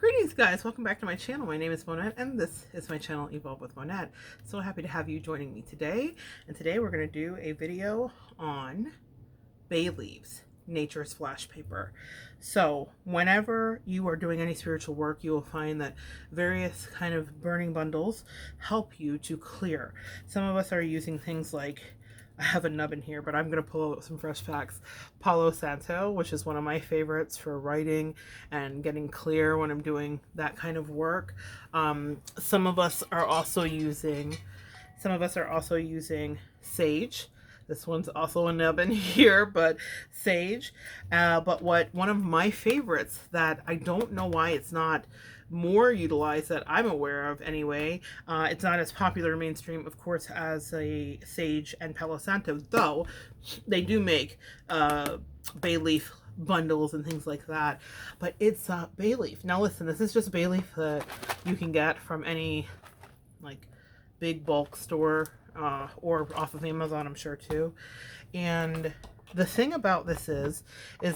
Greetings guys, welcome back to my channel. My name is Monette and this is my channel Evolve with Monette. So happy to have you joining me today. And today we're going to do a video on bay leaves, nature's flash paper. So whenever you are doing any spiritual work, you will find that various kind of burning bundles help you to clear. Some of us are using things like, I have a nub in here, but I'm going to pull out some fresh facts. Palo Santo, which is one of my favorites for writing and getting clear when I'm doing that kind of work. Some of us are also using sage. This one's also a nub in here, but sage. But one of my favorites that I don't know why it's not more utilized that I'm aware of anyway. It's not as popular mainstream, of course, as a sage and Palo Santo, though they do make bay leaf bundles and things like that. But it's bay leaf. Now listen, this is just bay leaf that you can get from any like big bulk store or off of Amazon, I'm sure too. And the thing about this is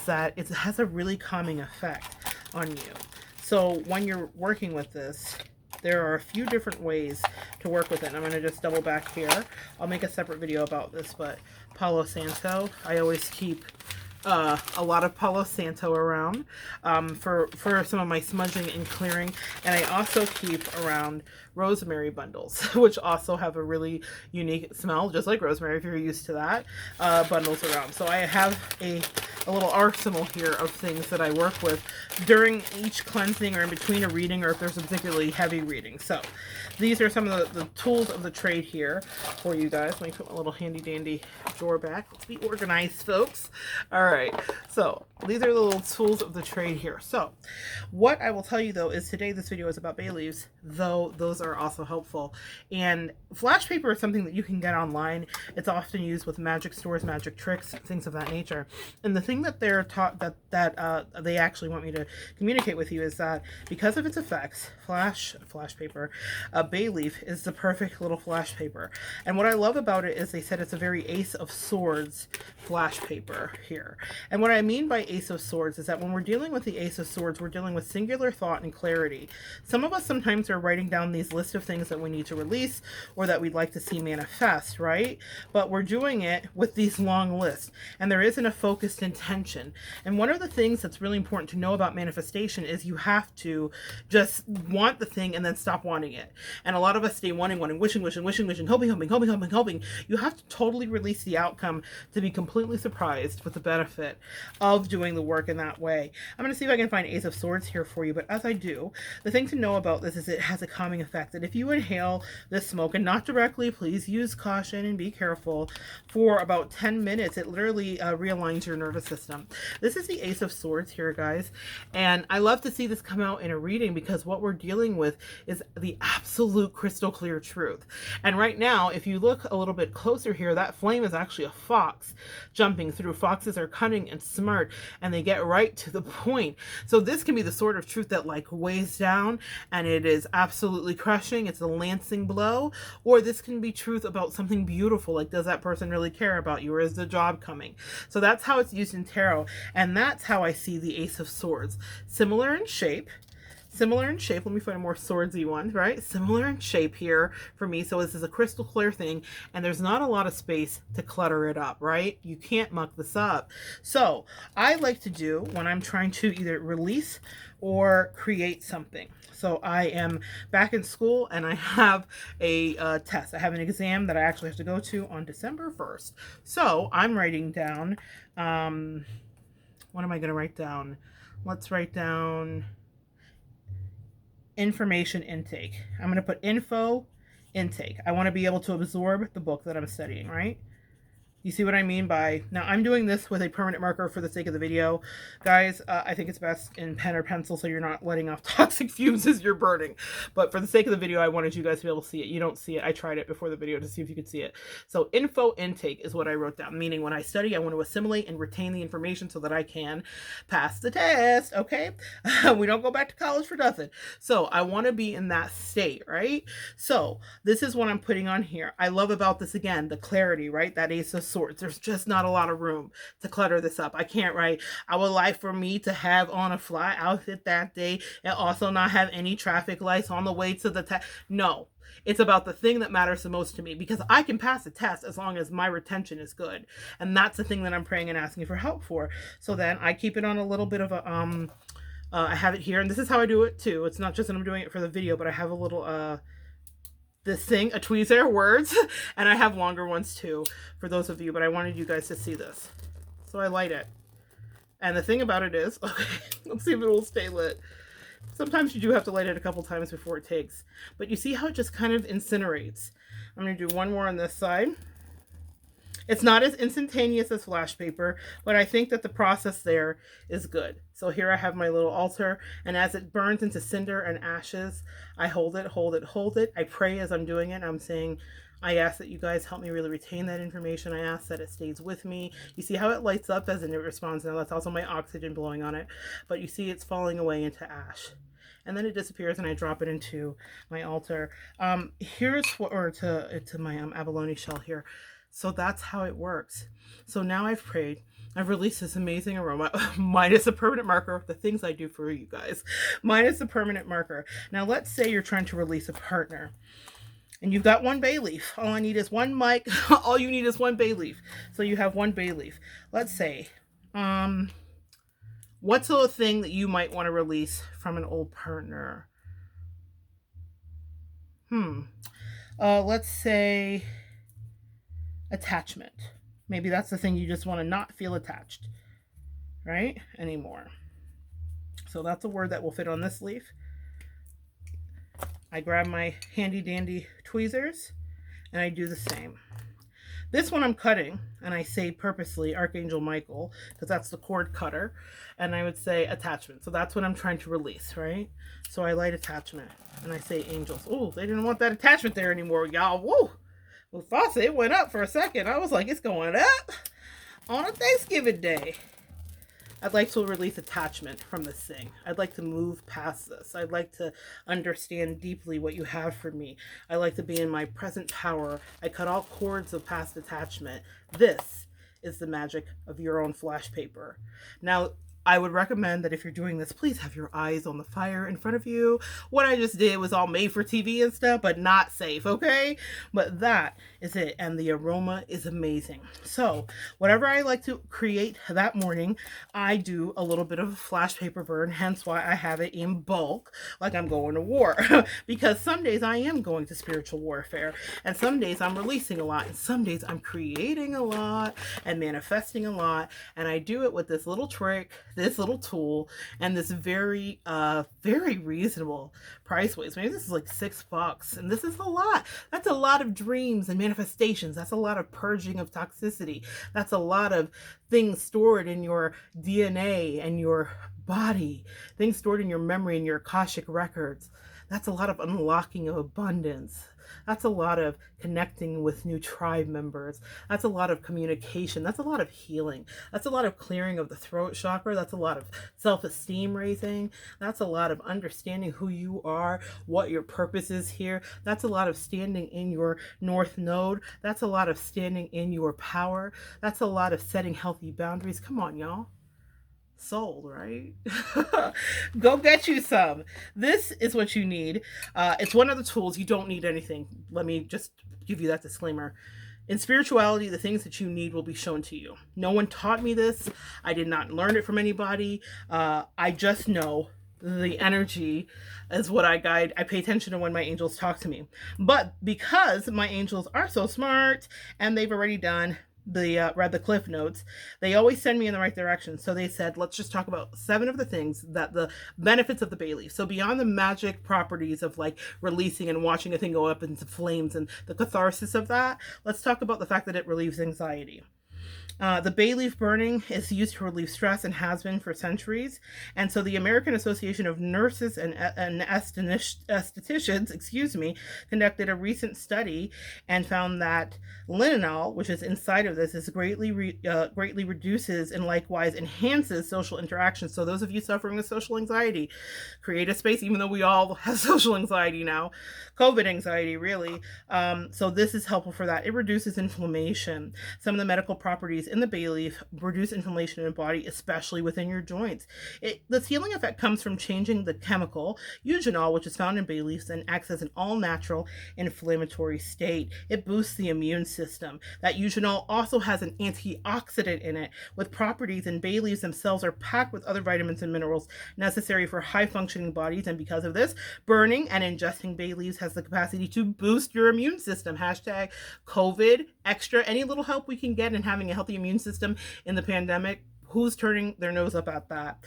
that it has a really calming effect on you. So when you're working with this, there are a few different ways to work with it. I'm going to just double back here. I'll make a separate video about this, but Palo Santo, I always keep a lot of Palo Santo around for some of my smudging and clearing. And I also keep around rosemary bundles, which also have a really unique smell, just like rosemary if you're used to that, bundles around. So I have a little arsenal here of things that I work with during each cleansing or in between a reading, or if there's a particularly heavy reading. So these are some of the tools of the trade here for you guys. Let me put my little handy dandy drawer back. Let's be organized, folks. All right, so these are the little tools of the trade here. So what I will tell you though is today this video is about bay leaves, though those are also helpful. And flash paper is something that you can get online. It's often used with magic stores, magic tricks, things of that nature. And the thing that they're taught that they actually want me to communicate with you is that because of its effects, flash paper, bay leaf is the perfect little flash paper. And what I love about it is they said it's a very Ace of Swords flash paper here. And what I mean by Ace of Swords is that when we're dealing with the Ace of Swords, we're dealing with singular thought and clarity. Some of us sometimes are writing down these lists of things that we need to release or that we'd like to see manifest, right? But we're doing it with these long lists, and there isn't a focused intention. And one of the things that's really important to know about manifestation is you have to just want the thing and then stop wanting it. And a lot of us stay wanting, wishing, hoping. You have to totally release the outcome to be completely surprised with the benefit of doing the work in that way. I'm going to see if I can find Ace of Swords here for you, but as I do, the thing to know about this is it has a calming effect. That if you inhale this smoke, and not directly, please use caution and be careful, for about 10 minutes, it literally realigns your nervous system. This is the Ace of Swords here, guys, and I love to see this come out in a reading because what we're dealing with is the absolute crystal clear truth. And right now, if you look a little bit closer here, that flame is actually a fox jumping through. Foxes are cunning and smart, and they get right to the point. So this can be the sort of truth that like weighs down and it is absolutely crushing. It's a lancing blow. Or this can be truth about something beautiful, like does that person really care about you, or is the job coming? So that's how it's used in tarot, and that's how I see the Ace of Swords. Similar in shape. Let me find a more swordsy one, right? Similar in shape here for me. So this is a crystal clear thing, and there's not a lot of space to clutter it up, right? You can't muck this up. So I like to do when I'm trying to either release or create something. So I am back in school and I have a test. I have an exam that I actually have to go to on December 1st. So I'm writing down, what am I going to write down? Let's write down information intake. I'm going to put info intake. I want to be able to absorb the book that I'm studying, right? You see what I mean by, now I'm doing this with a permanent marker for the sake of the video. Guys, I think it's best in pen or pencil so you're not letting off toxic fumes as you're burning. But for the sake of the video, I wanted you guys to be able to see it. You don't see it. I tried it before the video to see if you could see it. So info intake is what I wrote down, meaning when I study, I want to assimilate and retain the information so that I can pass the test, okay? We don't go back to college for nothing. So I want to be in that state, right? So this is what I'm putting on here. I love about this, again, the clarity, right? That Ace of Swords Swords. There's just not a lot of room to clutter this up. I can't write, I would like for me to have on a fly outfit that day and also not have any traffic lights on the way to the no. It's about the thing that matters the most to me, because I can pass the test as long as my retention is good. And that's the thing that I'm praying and asking for help for. So then I keep it on a little bit of a, I have it here, and this is how I do it too. It's not just that I'm doing it for the video, but I have a little, this thing, a tweezer, words, and I have longer ones too for those of you, but I wanted you guys to see this. So I light it. And the thing about it is, okay, let's see if it will stay lit. Sometimes you do have to light it a couple times before it takes. But you see how it just kind of incinerates. I'm going to do one more on this side. It's not as instantaneous as flash paper, but I think that the process there is good. So here I have my little altar, and as it burns into cinder and ashes, I hold it, hold it, hold it. I pray as I'm doing it. I'm saying, I ask that you guys help me really retain that information. I ask that it stays with me. You see how it lights up as it responds now. That's also my oxygen blowing on it. But you see it's falling away into ash. And then it disappears, and I drop it into my altar. Here's what, or to my abalone shell here. So that's how it works. So now I've prayed. I've released this amazing aroma, minus the permanent marker, the things I do for you guys, minus the permanent marker. Now let's say you're trying to release a partner, and you've got one bay leaf. All I need is one mic. All you need is one bay leaf. So you have one bay leaf. Let's say, what's a thing that you might want to release from an old partner? Let's say attachment. Maybe that's the thing you just want to not feel attached, right? Anymore. So that's a word that will fit on this leaf. I grab my handy dandy tweezers and I do the same. This one I'm cutting, and I say purposely Archangel Michael, because that's the cord cutter, and I would say attachment. So that's what I'm trying to release, right? So I light attachment, and I say angels. Oh, they didn't want that attachment there anymore, y'all. Woo! Mufasa, it went up for a second. I was like, it's going up on a Thanksgiving day. I'd like to release attachment from this thing. I'd like to move past this. I'd like to understand deeply what you have for me. I like to be in my present power. I cut all cords of past attachment. This is the magic of your own flash paper. Now, I would recommend that if you're doing this, please have your eyes on the fire in front of you. What I just did was all made for TV and stuff, but not safe, okay? But that is it, and the aroma is amazing. So whatever I like to create that morning, I do a little bit of a flash paper burn, hence why I have it in bulk, like I'm going to war. Because some days I am going to spiritual warfare, and some days I'm releasing a lot, and some days I'm creating a lot and manifesting a lot, and I do it with this little trick, this little tool, and this very reasonable price ways. Maybe this is like $6, and this is a lot. That's a lot of dreams and manifestations. That's a lot of purging of toxicity. That's a lot of things stored in your DNA and your body, things stored in your memory and your Akashic records. That's a lot of unlocking of abundance. That's a lot of connecting with new tribe members. That's a lot of communication. That's a lot of healing. That's a lot of clearing of the throat chakra. That's a lot of self-esteem raising. That's a lot of understanding who you are, what your purpose is here. That's a lot of standing in your north node. That's a lot of standing in your power. That's a lot of setting healthy boundaries. Come on, y'all. Sold, right? Go get you some. This is what you need. It's one of the tools. You don't need anything. Let me just give you that disclaimer. In spirituality, the things that you need will be shown to you. No one taught me this. I did not learn it from anybody. I just know the energy is what I guide. I pay attention to when my angels talk to me. But because my angels are so smart and they've already done read the cliff notes, they always send me in the right direction. So they said, let's just talk about 7 of the things that the benefits of the bay leaf. So beyond the magic properties of like releasing and watching a thing go up into flames and the catharsis of that, let's talk about the fact that it relieves anxiety. The bay leaf burning is used to relieve stress and has been for centuries. And so the American Association of Nurses and Estheticians, conducted a recent study and found that linalool, which is inside of this, is greatly reduces and likewise enhances social interaction. So those of you suffering with social anxiety, create a space, even though we all have social anxiety now, COVID anxiety, really. So this is helpful for that. It reduces inflammation. Some of the medical properties in the bay leaf reduce inflammation in the body, especially within your joints. The healing effect comes from changing the chemical eugenol, which is found in bay leaves, and acts as an all-natural inflammatory state. It boosts the immune system. That eugenol also has an antioxidant in it with properties, and bay leaves themselves are packed with other vitamins and minerals necessary for high-functioning bodies. And because of this, burning and ingesting bay leaves has the capacity to boost your immune system. Hashtag COVID extra. Any little help we can get in having a healthy immune system in the pandemic, who's turning their nose up at that?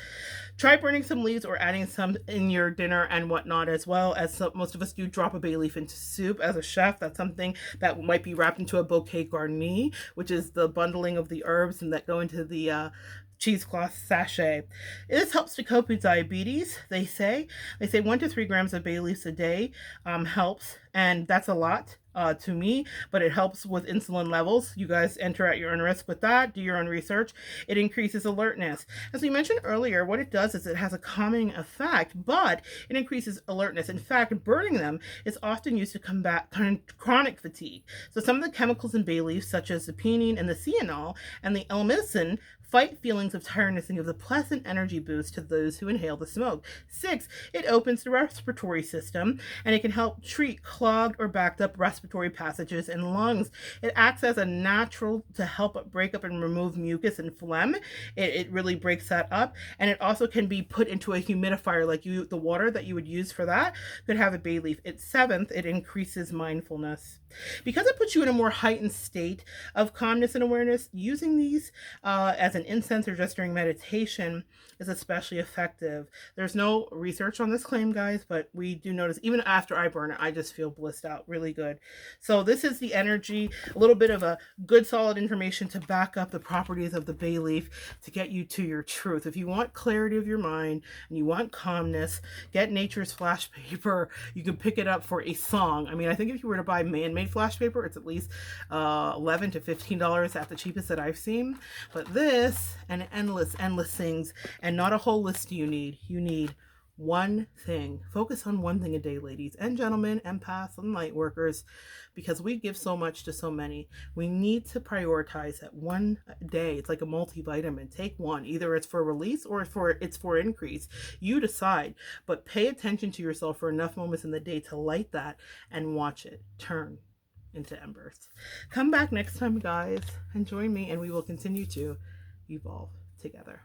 Try burning some leaves or adding some in your dinner and whatnot, as well as most of us do. Drop a bay leaf into soup. As a chef, that's something that might be wrapped into a bouquet garni, which is the bundling of the herbs and that go into the cheesecloth sachet. This helps to cope with diabetes, they say. They say 1 to 3 grams of bay leaves a day helps, and that's a lot to me, but it helps with insulin levels. You guys enter at your own risk with that. Do your own research. It increases alertness. As we mentioned earlier, what it does is it has a calming effect, but it increases alertness. In fact, burning them is often used to combat chronic fatigue. So some of the chemicals in bay leaves, such as the pinene and the cyanol and the L-mycin, fight feelings of tiredness and gives a pleasant energy boost to those who inhale the smoke. 6, it opens the respiratory system, and it can help treat clogged or backed up respiratory passages in lungs. It acts as a natural to help break up and remove mucus and phlegm. It really breaks that up, and it also can be put into a humidifier, like the water that you would use for that could have a bay leaf. It's 7th, it increases mindfulness. Because it puts you in a more heightened state of calmness and awareness, using these as an incense or just during meditation is especially effective. There's no research on this claim, guys, but we do notice even after I burn it, I just feel blissed out really good. So this is the energy, a little bit of a good solid information to back up the properties of the bay leaf to get you to your truth. If you want clarity of your mind and you want calmness, get Nature's Flash Paper. You can pick it up for a song. I mean, I think if you were to buy man-made flash paper, it's at least $11 to $15 at the cheapest that I've seen. But this and endless things, and not a whole list you need. You need one thing. Focus on one thing a day, ladies and gentlemen, empaths and light workers, because we give so much to so many. We need to prioritize that one day. It's like a multivitamin. Take one. Either it's for release or it's for increase. You decide, but pay attention to yourself for enough moments in the day to light that and watch it turn into embers. Come back next time, guys, and join me, and we will continue to evolve together.